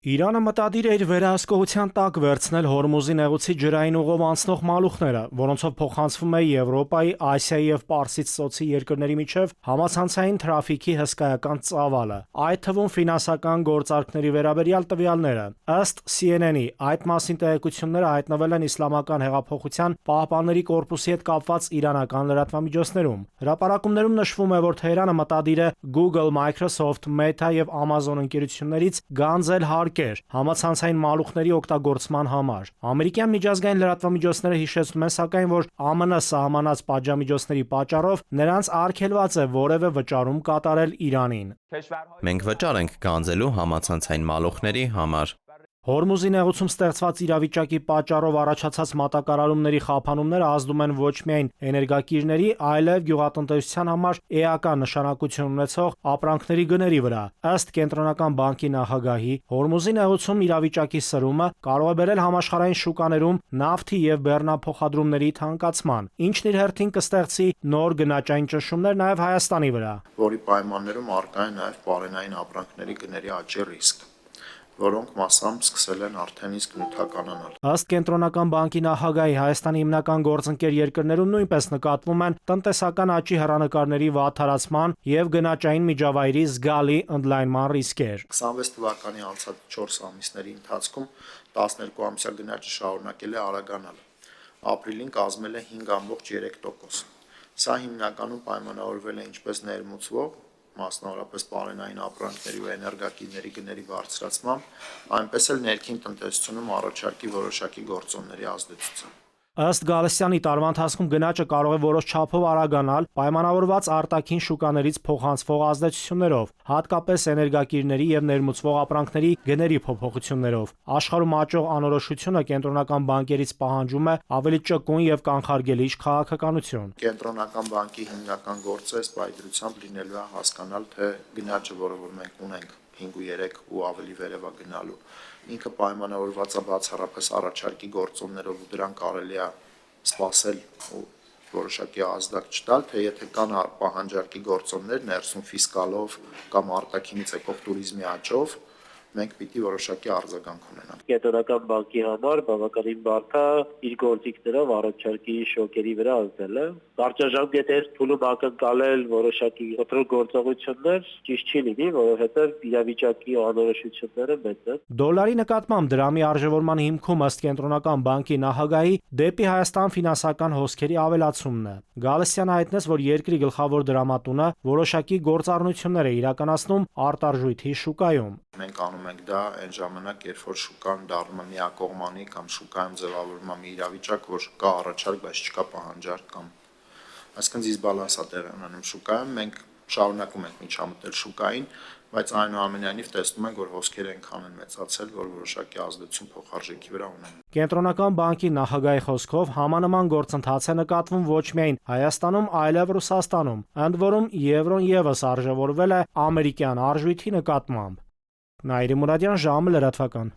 Իրանը մտադիր է իր վերահսկողության տակ վերցնել Հորմուզի նեղուցի ջրային ուղով անցնող մալուխները, որոնցով փոխանցվում է Եվրոպայի, Ասիայի եւ Պարսից ծոցի երկրների միջև համացանցային թրաֆիքի հսկայական ծավալը, այդ թվում ֆինանսական գործարքների վերաբերյալ տվյալները։ Ըստ CNN-ի, այդ մասին տեղեկությունները հայտնվել են Իսլամական հեղափոխության պահպանների կորպուսի հետ կապված իրանական լրատվամիջոցներում։ Հրապարակումներում նշվում է, որ Թեհրանը մտադիր է Google, Microsoft, Meta եւ Amazon ընկերություններից գանձել համացանցային մալուխների օգտագործման համար։ Ամերիկյան միջազգային լրատվամիջոցները հիշեցնում են սակայն, որ ԱՄՆ սահմանած պատժամիջոցների պատճառով նրանց արգելված է որևէ վճարում կատարել Իրանին։ Մենք վճար ենք գանձելու համացանցային մալուխների համար։ Հորմուզի նեղուցում ստեղծված իրավիճակի պատճառով առաջացած մատակարարումների խափանումները ազդում են ոչ միայն էներգակիրների, այլև գյուղատնտեսության համար էական նշանակություն ունեցող ապրանքների գների վրա։ Ըստ Կենտրոնական բանկի նախագահի, Հորմուզի նեղուցում իրավիճակի սրումը կարող է բերել համաշխարհային շուկաներում նավթի եւ բեռնափոխադրումների թանկացման, ինչն իր հերթին կստեղծի նոր գնաճային ճնշումներ նաեւ Հայաստանի վրա, որի պայմաններում առկա է նաեւ պարենային ապրանքների գների աճի ռիսկ, որոնք մասամբ սկսել են արդեն իսկ նյութականանալ։ Ըստ Կենտրոնական բանկի նախագահի, Հայաստանի հիմնական գործընկեր երկրներում նույնպես նկատվում են տնտեսական աճի հեռանկարների վատթարացման եւ գնաճային միջավայրի զգալի ընդլայնման ռիսկեր։ 26 թվականի անցած 4 ամիսների ընթացքում 12-ամսյա գնաճը շարունակել է արագանալ։ Ապրիլին կազմել է 5.3%։ Սա հիմնականում պայմանավորվել է ինչպես ներմուծվող, մասնավորապես պարենային ապրանքների ու էներգակիրների գների բարձրացմամբ, այնպես էլ ներքին տնտեսությունում առաջարկի որոշակի գործոնների ազդեցությամբ։ Ըստ Գալստյանի, տարվա ընթացքում գնաճը կարող է որոշ չափով արագանալ, պայմանավորված արտաքին շուկաներից փոխանցվող ազդեցություններով, հատկապես էներգակիրների եւ ներմուծվող ապրանքների գների փոփոխություններով։ Աշխարհում աճող անորոշությունը կենտրոնական բանկերից պահանջում է ավելի ճկուն եւ կանխարգելիչ քաղաքականություն։ Կենտրոնական բանկի հիմնական գործը այս պայծրությամբ լինելու է հասկանալ, թե գնաճը, որը մենք ունենք 5.3 ու ավելի վերևա գնալու, ինքը պայմանավորված է բացառապես առաջարկի գործոններով ու դրան կարելի է սպասել ու որոշակի ազդակ չտալ, թե եթե կան պահանջարկի գործոններ ներսում ֆիսկալով կամ արտաքինից եկող туриզմի աճով, մենք պիտի որոշակի արձագանք ունենանք։ Կենտրոնական բանկի համար բավականին բարդ է իր գործիքներով առաջարկի շոկերի վրա ազդելը։ Կարճաժամկետ փուլում ակնկալել որոշակի գործողություններ ճիշտ չի լինի, որովհետև իրավիճակի անորոշությունները մեծ են։ Դոլարի նկատմամբ դրամի արժևորման հիմքում ըստ Կենտրոնական բանկի նախագահի դեպի Հայաստան ֆինանսական հոսքերի ավելացումն է։ Գալստյանը հայտնեց, որ երկրի գլխավոր դրամատունը որոշակի գործառնություններ է իրականացնում արտարժույթի շուկայում։ Մենք անում ենք դա այն ժամանակ, երբ որ շուկան դառնում է միակողմանի կամ շուկայում ձևավորվում է մի իրավիճակ, որ կա առաջարկ, բայց չկա պահանջարկ կամ այսինքն դիսբալանս է տեղի ունենում շուկայում, մենք շարունակում ենք միջամտել շուկային, բայց այնուամենայնիվ տեսնում ենք, որ հոսքերը այնքան են մեծացել, որ որոշակի ազդեցություն փոխարժեքի վրա ունեն։ Կենտրոնական բանկի նախագահի խոսքով համանման գործընթաց է նկատվում ոչ միայն Հայաստանում, այլև Ռուսաստանում, ընդ որում եվրոն եւս արժևորվել է ամերիկյան արժույթի նկատմամբ։ Նաիրի Մուրադյան, ժամը լրատվական։